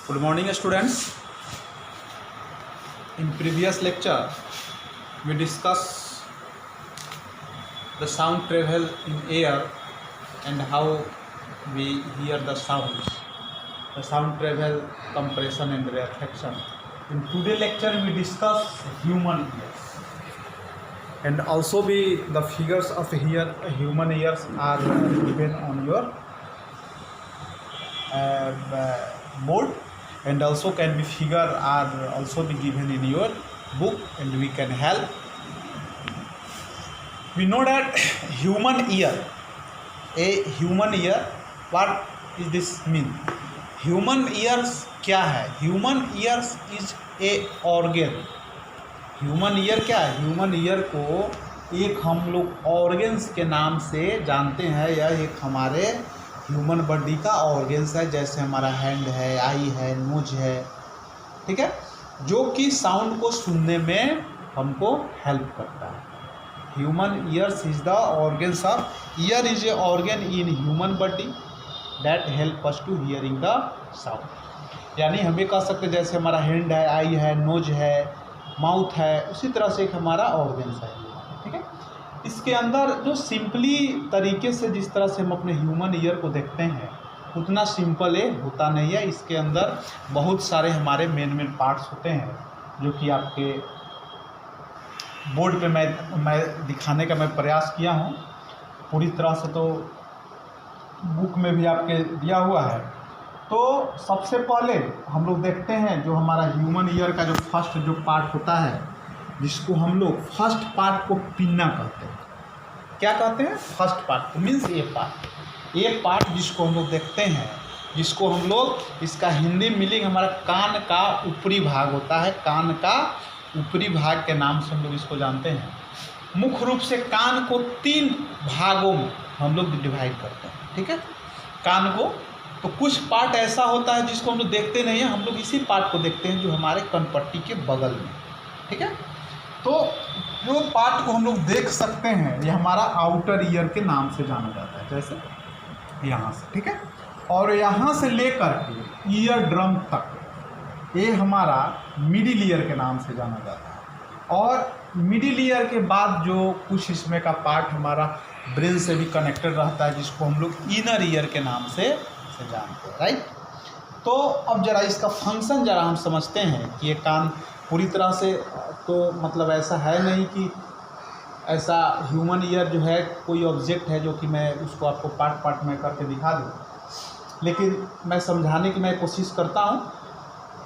Good morning, students. In previous lecture, we discussed the sound travel in air and how we hear the sounds, the sound travel, compression and rarefaction. In today's lecture, we discuss human ears, and also the figures of human ears are given on your board, and also can be figure are also be given in your book, and we can help. We know that human ear, what is this mean? Human ears क्या है? Human ears is a organ. Human ear क्या है? Human ear को एक हम लोग organs के नाम से जानते हैं। यह एक हमारे ह्यूमन बॉडी का ऑर्गेन्स है, जैसे हमारा हैंड है, आई है, नोज है, ठीक है, जो कि साउंड को सुनने में हमको हेल्प करता है। Human ears is the organs of ear is a organ in human body that help us to hearing the sound. यानी हम ये कह सकते हैं जैसे हमारा हैंड है, आई है, नोज है, माउथ है, उसी तरह से एक हमारा ऑर्गेन्स है, ठीक है। इसके अंदर जो सिंपली तरीके से जिस तरह से हम अपने ह्यूमन ईयर को देखते हैं उतना सिंपल ये होता नहीं है। इसके अंदर बहुत सारे हमारे मेन पार्ट्स होते हैं जो कि आपके बोर्ड पे मैं दिखाने का मैं प्रयास किया हूँ पूरी तरह से, तो बुक में भी आपके दिया हुआ है। तो सबसे पहले हम लोग देखते हैं जो हमारा ह्यूमन ईयर का जो फर्स्ट जो पार्ट होता है, जिसको हम लोग फर्स्ट पार्ट को पिन्ना कहते हैं। क्या कहते हैं? फर्स्ट पार्ट मीन्स ये पार्ट जिसको हम लोग देखते हैं, जिसको हम लोग, इसका हिंदी मीनिंग हमारा कान का ऊपरी भाग होता है। कान का ऊपरी भाग के नाम से हम लोग इसको जानते हैं। मुख्य रूप से कान को 3 भागों में हम लोग डिवाइड करते हैं, ठीक है। कान को तो कुछ पार्ट ऐसा होता है जिसको हम लोग देखते नहीं है, हम लोग इसी पार्ट को देखते हैं जो हमारे कनपट्टी के बगल में, ठीक है। तो जो पार्ट को हम लोग देख सकते हैं ये हमारा आउटर ईयर के नाम से जाना जाता है, जैसे यहाँ से, ठीक है। और यहाँ से लेकर के ईयर ड्रम तक ये हमारा मिडिल ईयर के नाम से जाना जाता है। और मिडिल ईयर के बाद जो कुछ इसमें का पार्ट हमारा ब्रेन से भी कनेक्टेड रहता है, जिसको हम लोग इनर ईयर के नाम से जानते हैं, राइट। तो अब जरा इसका फंक्शन जरा हम समझते हैं कि ये कान पूरी तरह से तो मतलब ऐसा है नहीं कि ऐसा ह्यूमन ईयर जो है कोई ऑब्जेक्ट है जो कि मैं उसको आपको पार्ट में करके दिखा दूँ, लेकिन मैं समझाने की मैं कोशिश करता हूँ,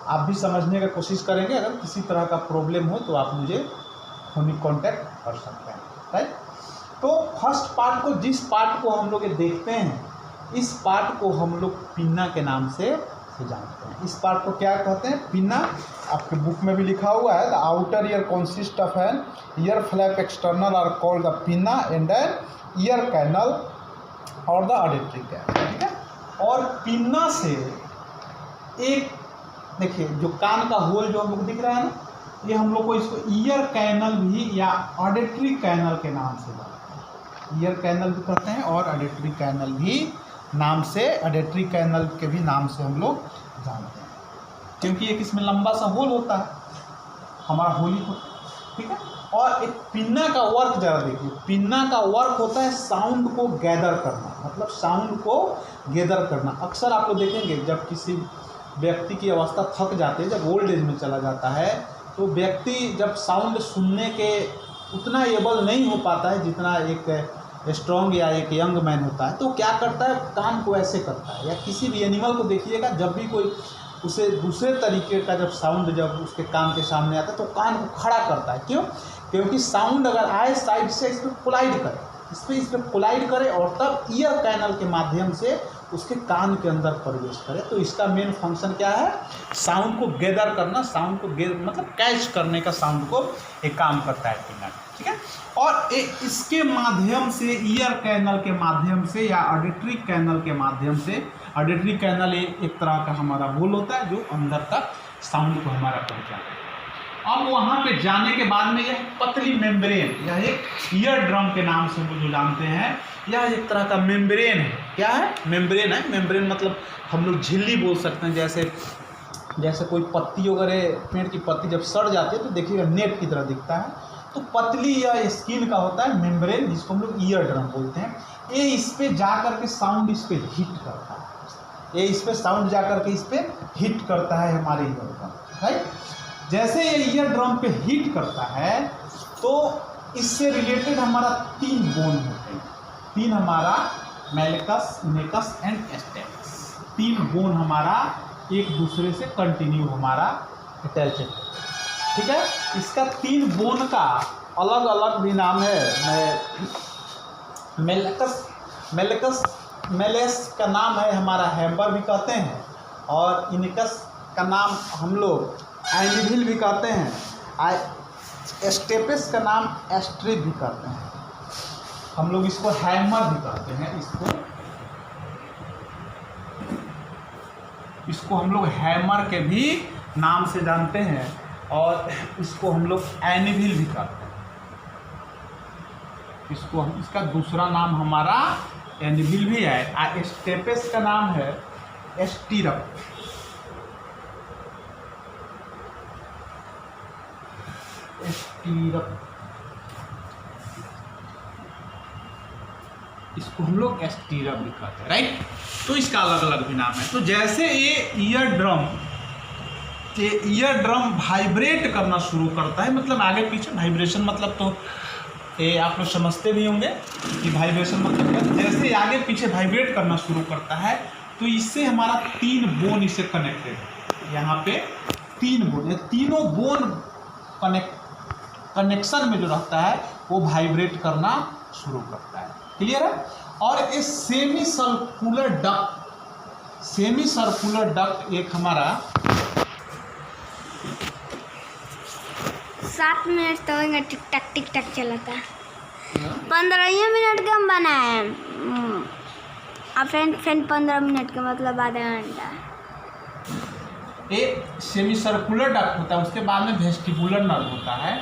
आप भी समझने का कोशिश करेंगे। अगर किसी तरह का प्रॉब्लम हो तो आप मुझे फोनिक कांटेक्ट कर सकते हैं, राइट। तो फर्स्ट पार्ट को, जिस पार्ट को हम लोग ये देखते हैं, इस पार्ट को हम लोग पिन्ना के नाम से जानते हैं। इस पार्ट को क्या कहते हैं? पिन्ना। आपके बुक में भी लिखा हुआ है, the outer ear consist of an ear flap external are called the pinna and an ear canal और द ऑडिटरी कैनल, ठीक है। और पिन्ना से एक देखिए जो कान का होल जो हम लोग दिख रहा है ना, ये हम लोग को इसको ईयर कैनल भी या ऑडिटरी कैनल के नाम से जानते हैं। ईयर कैनल भी कहते हैं और ऑडिटरी कैनल भी नाम से, ऑडिटरी कैनल के भी नाम से हम लोग जानते हैं, क्योंकि एक इसमें लंबा सा होल होता है, हमारा होल ही होता है, ठीक है। और एक पिन्ना का वर्क जरा देखिए, पिन्ना का वर्क होता है साउंड को गैदर करना, मतलब साउंड को गैदर करना। अक्सर आप लोग देखेंगे जब किसी व्यक्ति की अवस्था थक जाती है, जब ओल्ड एज में चला जाता है, तो व्यक्ति जब साउंड सुनने के उतना एबल नहीं हो पाता है जितना एक स्ट्रॉन्ग या एक यंग मैन होता है, तो क्या करता है, कान को ऐसे करता है। या किसी भी एनिमल को देखिएगा, जब भी कोई उसे दूसरे तरीके का जब साउंड जब उसके कान के सामने आता है तो कान को खड़ा करता है। क्यों? क्योंकि साउंड अगर आए साइड से इस पर कोलाइड करे, इस पर कोलाइड करे और तब ईयर कैनल के माध्यम से उसके कान के अंदर प्रवेश करे। तो इसका मेन फंक्शन क्या है? साउंड को गैदर करना, साउंड को मतलब कैच करने का साउंड को एक काम करता है पिन्ना, ठीक है। और इसके माध्यम से, ईयर कैनल के माध्यम से या ऑडिटरी कैनल के माध्यम से, ऑडिटरी कैनल एक तरह का हमारा होल होता है जो अंदर तक साउंड को हमारा पहुँचाता है। अब वहाँ पे जाने के बाद में यह पतली मेम्ब्रेन, यह एक ईयर ड्रम के नाम से हम जो जानते हैं, यह एक तरह का मेम्ब्रेन है। क्या है? मेम्ब्रेन है। मेम्ब्रेन मतलब हम लोग झिल्ली बोल सकते हैं, जैसे जैसे कोई पत्ती वगैरह, पेड़ की पत्ती जब सड़ जाती है तो देखिएगा नेट की तरह दिखता है। तो पतली या स्किन का होता है मेम्ब्रेन, जिसको हम लोग ईयर ड्रम बोलते हैं। ये इस पे जा करके साउंड इस पे हिट करता है, ये इस पे साउंड जा करके इस पे हिट करता है हमारे ईयर ड्रम, राइट। जैसे ये ईयर ड्रम पे हिट करता है तो इससे रिलेटेड हमारा 3 बोन होते हैं। 3 हमारा मेलिकस, नेकस एंड स्टेपस, 3 बोन हमारा एक दूसरे से कंटिन्यू हमारा अटैच है, ठीक है। इसका 3 बोन का अलग अलग भी नाम है। मेलेस का नाम है हमारा हैम्बर भी कहते हैं, और इनिकस का नाम हम लोग एनिविल भी कहते हैं, स्टेपस का नाम एस्ट्रिप भी कहते हैं, हम लोग इसको हैमर भी कहते हैं। इसको हम लोग हैमर के भी नाम से जानते हैं, और इसको हम लोग एनिविल भी कहते हैं। इसका दूसरा नाम हमारा एनिविल भी है। स्टेपस का नाम है एस्टिरप। इसको हम लोग एस्टिरप भी कहते हैं, राइट। तो इसका अलग अलग भी नाम है। तो जैसे ये ईयर ड्रम वाइब्रेट करना शुरू करता है, मतलब आगे पीछे वाइब्रेशन, मतलब तो ये आप लोग समझते भी होंगे कि वाइब्रेशन मतलब जैसे आगे पीछे वाइब्रेट करना शुरू करता है तो इससे हमारा 3 बोन इससे कनेक्टेड है। यहाँ पे 3 बोन, ये तीनों बोन कनेक्शन में जो रहता है वो वाइब्रेट करना शुरू करता है, क्लियर है। और ये सेमी सर्कुलर डक्ट एक हमारा 7 मिनट तो होंगे, टिक टक चला था। 15 मिनट का हम बनाए, अब फिर 15 मिनट का मतलब आधा घंटा। एक सेमी सर्कुलर डक्ट होता है, उसके बाद में वेस्टिबुलर नर्व होता है,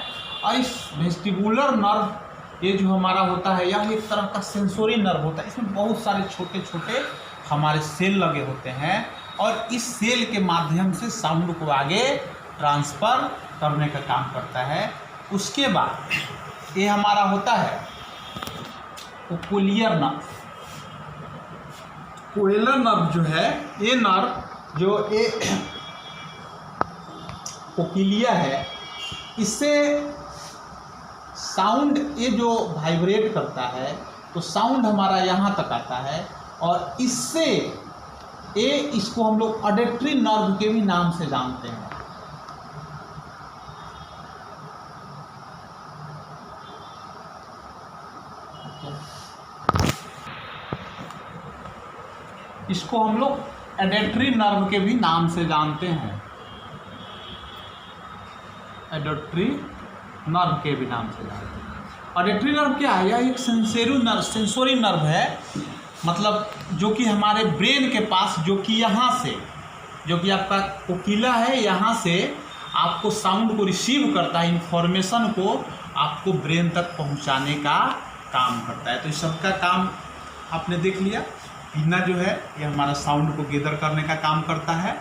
और इस वेस्टिबुलर नर्व ये जो हमारा होता है यह एक तरह का सेंसोरी नर्व होता है। इसमें बहुत सारे छोटे छोटे हमारे सेल लगे होते हैं, और इस सेल के माध्यम से साउंड को आगे ट्रांसफ़र करने का काम करता है। उसके बाद ये हमारा होता है ओकुलियर नर्व। कोएलर नर्व जो है, ये नर्व जो ये कोकिलिया है, इससे साउंड ये जो वाइब्रेट करता है तो साउंड हमारा यहाँ तक आता है, और इससे ये इसको हम लोग ऑडिटरी नर्व के भी नाम से जानते हैं। इसको हम लोग ऑडिटरी नर्व के भी नाम से जानते हैं, ऑडिटरी नर्व के भी नाम से जानते हैं। ऑडिटरी नर्व क्या है? यह एक सेंसोरी नर्व है, मतलब जो कि हमारे ब्रेन के पास, जो कि यहाँ से, जो कि आपका कोकिला है, यहाँ से आपको साउंड को रिसीव करता है, इंफॉर्मेशन को आपको ब्रेन तक पहुँचाने का काम करता है। तो इस सबका काम आपने देख लिया। पीना जो है ये हमारा साउंड को गैदर करने का काम करता है।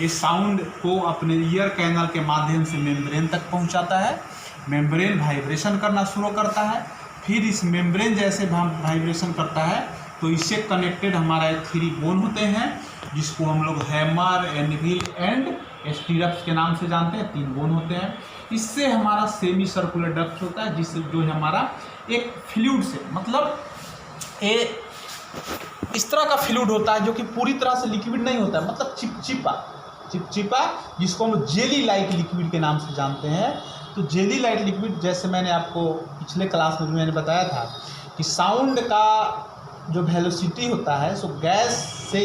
ये साउंड को अपने ईयर कैनल के माध्यम से मेम्ब्रेन तक पहुंचाता है। मेम्ब्रेन वाइब्रेशन करना शुरू करता है। फिर इस मेम्ब्रेन जैसे वाइब्रेशन करता है तो इससे कनेक्टेड हमारा 3 बोन होते हैं, जिसको हम लोग हैमर, एनिविल एंड स्टीरप्स के नाम से जानते हैं। 3 बोन होते हैं। इससे हमारा सेमी सर्कुलर डक्ट होता है, जिससे जो है हमारा एक फ्लूइड से, मतलब ये इस तरह का फ्लूइड होता है जो कि पूरी तरह से लिक्विड नहीं होता है, मतलब चिपचिपा, जिसको हम जेली लाइक लिक्विड के नाम से जानते हैं। तो जेली लाइक लिक्विड, जैसे मैंने आपको पिछले क्लास में भी मैंने बताया था कि साउंड का जो वेलोसिटी होता है सो गैस से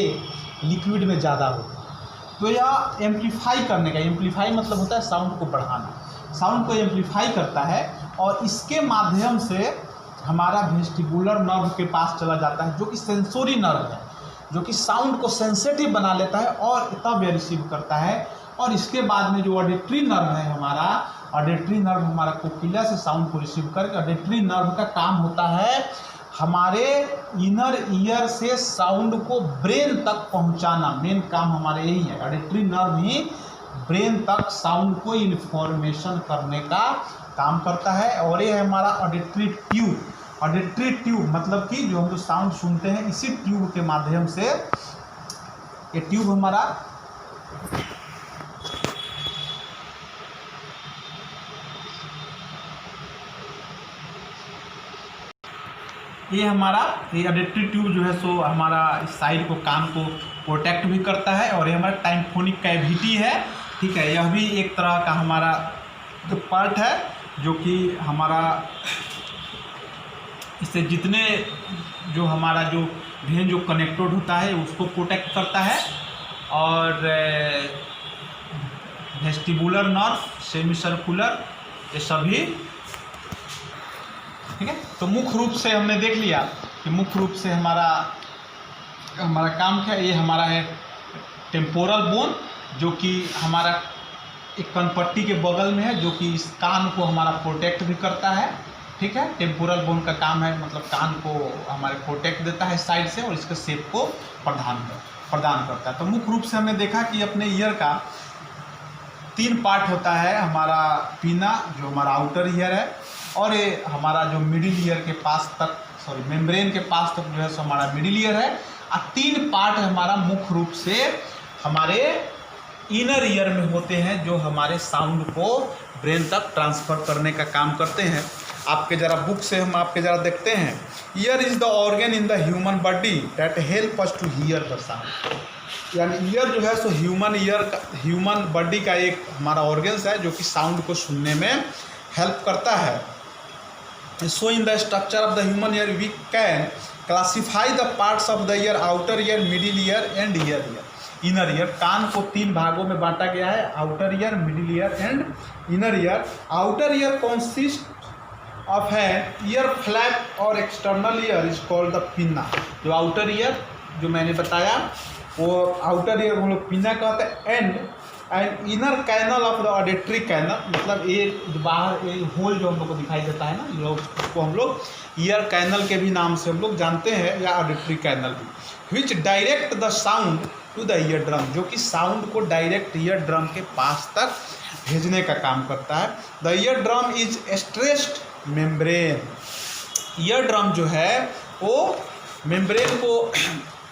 लिक्विड में ज़्यादा होता है। तो यह एम्पलीफाई करने का, एम्पलीफाई मतलब होता है साउंड को बढ़ाना, साउंड को एम्पलीफाई करता है, और इसके माध्यम से हमारा वेस्टिबुलर नर्व के पास चला जाता है, जो कि सेंसोरी नर्व है, जो कि साउंड को सेंसिटिव बना लेता है और तब यह रिसीव करता है। और इसके बाद में जो ऑडिटरी नर्व है हमारा, ऑडिटरी नर्व हमारा कोकिला से साउंड को रिसीव करके, ऑडिटरी नर्व का काम होता है हमारे इनर ईयर से साउंड को ब्रेन तक पहुंचाना। मेन काम हमारे यही है, ऑडिटरी नर्व ही ब्रेन तक साउंड को इन्फॉर्मेशन करने का काम करता है। और ये है हमारा ऑडिटरी ट्यूब। ऑडिटरी ट्यूब मतलब कि जो हम जो साउंड सुनते हैं इसी ट्यूब के माध्यम से, ये ट्यूब हमारा ये ऑडिटरी ट्यूब जो है सो हमारा इस साइड को, कान को प्रोटेक्ट भी करता है। और ये हमारा टाइम्फोनिक कैविटी है, ठीक है। यह भी एक तरह का हमारा जो पार्ट है जो कि हमारा इससे जितने जो हमारा जो वेन जो कनेक्टेड होता है उसको प्रोटेक्ट करता है। और वेस्टिबुलर नर्व, सेमी सर्कुलर, ये सभी, ठीक है। तो मुख्य रूप से हमने देख लिया कि मुख्य रूप से हमारा काम क्या है। ये हमारा है टेम्पोरल बोन, जो कि हमारा एक कनपट्टी के बगल में है, जो कि इस कान को हमारा प्रोटेक्ट भी करता है, ठीक है। टेम्पोरल बोन का काम है मतलब कान को हमारे प्रोटेक्ट देता है साइड से और इसके शेप को प्रदान करता है। तो मुख्य रूप से हमने देखा कि अपने ईयर का 3 पार्ट होता है। हमारा पीना जो हमारा आउटर ईयर है, और ये हमारा जो मिडिल ईयर के पास तक, मेम्ब्रेन के पास तक जो है सो हमारा मिडिल ईयर है। और 3 पार्ट हमारा मुख्य रूप से हमारे इनर ईयर में होते हैं, जो हमारे साउंड को ब्रेन तक ट्रांसफ़र करने का काम करते हैं। आपके ज़रा बुक से हम आपके ज़रा देखते हैं। Ear is the organ in the human body that help us to hear the sound. यानी ईयर जो है सो ह्यूमन बॉडी का एक हमारा ऑर्गन्स है जो कि साउंड को सुनने में हेल्प करता है। So in the structure of the human ear we can classify the parts of the ear, outer ear, middle ear and inner ear. कान को 3 भागों में बांटा गया है, outer ear, middle ear and inner ear. Outer ear consist of an ear flap और external ear is called the pinna. जो outer ear जो मैंने बताया वो आउटर ईयर हम लोग पिन्ना कहते हैं। And inner canal of the auditory canal, मतलब ये बाहर ये होल जो हम लोग को दिखाई देता है ना, लोग उसको हम लोग ईयर कैनल के भी नाम से हम लोग जानते हैं, या ऑडिटरी कैनल भी। Which direct the sound to the ear drum, जो कि साउंड को डायरेक्ट ईयर ड्रम के पास तक भेजने का काम करता है। The ear drum is stretched membrane. Year drum जो है वो मेम्ब्रेन को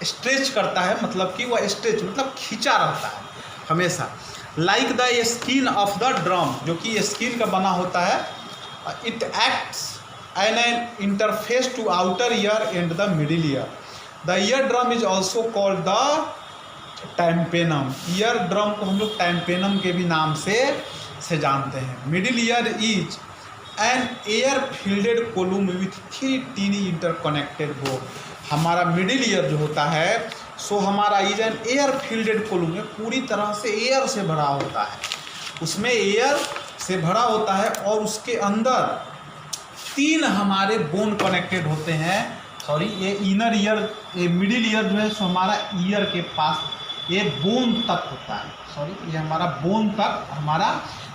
स्ट्रेच करता है, मतलब कि वह स्ट्रेच मतलब खींचा रहता है हमेशा। Like the skin of the drum, जो कि स्किन का बना होता है। It acts an interface to outer ear and the middle ear. The ear drum is also called the tympanum. Ear drum को हम लोग टाइम्पेनम के भी नाम से जानते हैं। Middle ear is an air fielded column with 3 tiny interconnected bone. हमारा मिडिल ईयर जो होता है सो हमारा is an air fielded column है, पूरी तरह से एयर से भरा होता है, उसमें एयर से भरा होता है और उसके अंदर 3 हमारे बोन कनेक्टेड होते हैं। ये इनर ईयर, ये मिडिल ईयर जो है सो हमारा ईयर के पास ये बोन तक होता है। ये हमारा बोन तक हमारा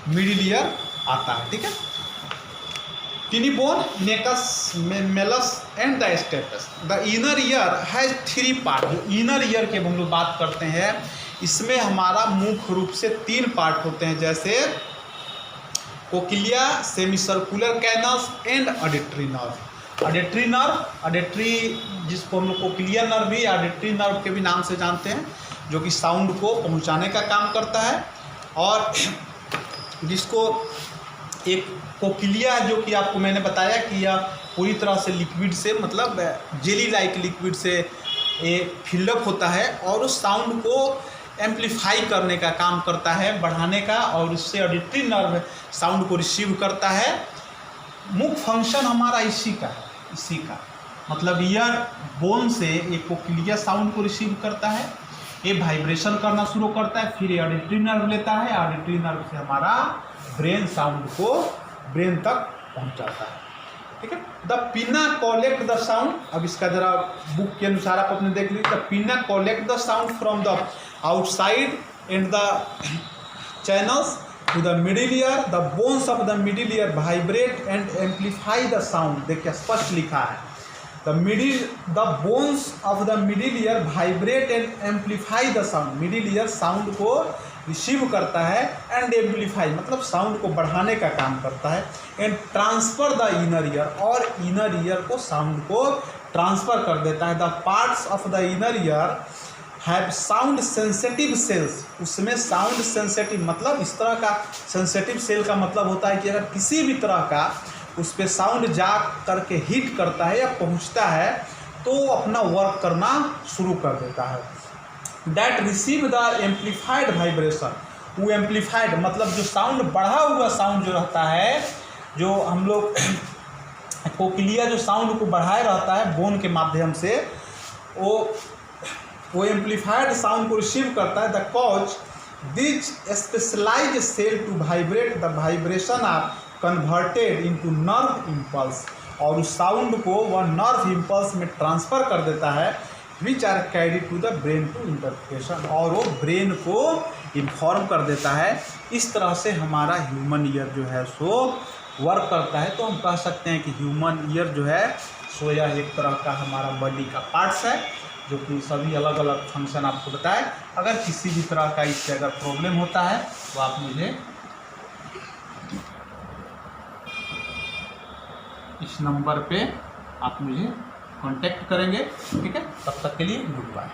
मिडिल ईयर आता है, ठीक है। Tiny bone, incus, malleus and the stapes. The inner ear has 3 part. जो इनर ईयर के हम लोग बात करते हैं इसमें हमारा मुख्य रूप से 3 पार्ट होते हैं, जैसे cochlea, semi circular canals and auditory nerve. Auditory जिसको हम लोग कोक्लिया नर्व भी, ऑडिटरी नर्व के भी नाम से जानते हैं, जो कि साउंड को पहुंचाने का काम करता है। और जिसको एक कोक्लिया, जो कि आपको मैंने बताया कि यह पूरी तरह से लिक्विड से, मतलब जेली लाइक लिक्विड से ये फिल्डअप होता है और उस साउंड को एम्पलीफाई करने का काम करता है, बढ़ाने का, और उससे ऑडिटरी नर्व साउंड को रिसीव करता है। मुख्य फंक्शन हमारा इसी का मतलब ईयर बोन से एक कोक्लिया साउंड को रिसीव करता है, ये वाइब्रेशन करना शुरू करता है, फिर ये ऑडिटरी नर्व लेता है, ऑडिटरी नर्व से हमारा ब्रेन साउंड को ब्रेन तक पहुंचाता है, ठीक है। The pinna collect the sound. अब इसका जरा बुक के अनुसार आप अपने देख लीजिए। The pinna collect the sound from the outside and the channels to the middle ear. The bones of the middle ear vibrate and amplify the sound. देखिए स्पष्ट लिखा है, the bones of the middle ear vibrate and amplify the sound. Middle ear sound को receive करता है, and amplify मतलब sound को बढ़ाने का काम करता है, and transfer the inner year, और इनर ईयर को साउंड को ट्रांसफर कर देता है। The parts of the inner year have sound sensitive sales, उसमें साउंड सेंसिटिव मतलब इस तरह का सेंसिटिव सेल का मतलब होता है कि अगर किसी भी तरह का उस पर साउंड जा करके हिट करता है या पहुंचता है तो वो अपना वर्क करना शुरू कर देता है। That receive the amplified vibration, वो एम्पलीफाइड मतलब जो साउंड बढ़ा हुआ साउंड जो रहता है, जो हम लोग कोक्लिया जो साउंड को बढ़ाए रहता है बोन के माध्यम से, वो एम्पलीफाइड साउंड को रिसीव करता है। The cause this specialize cell to vibrate, the vibration are converted into nerve impulse, और उस साउंड को वह नर्व इम्पल्स में ट्रांसफ़र कर देता है, which are carry to the brain to interpretation, और वो ब्रेन को इन्फॉर्म कर देता है। इस तरह से हमारा ह्यूमन ईयर जो है सो वर्क करता है। तो हम कह सकते हैं कि ह्यूमन ईयर जो है सो यह एक तरह का हमारा बॉडी का पार्ट्स है, जो कि सभी अलग अलग फंक्शन आपको बताए। अगर किसी भी तरह का इससे अगर प्रॉब्लम होता है तो आप मुझे इस नंबर पे आप मुझे कांटेक्ट करेंगे, ठीक है। तब तक के लिए गुड बाय।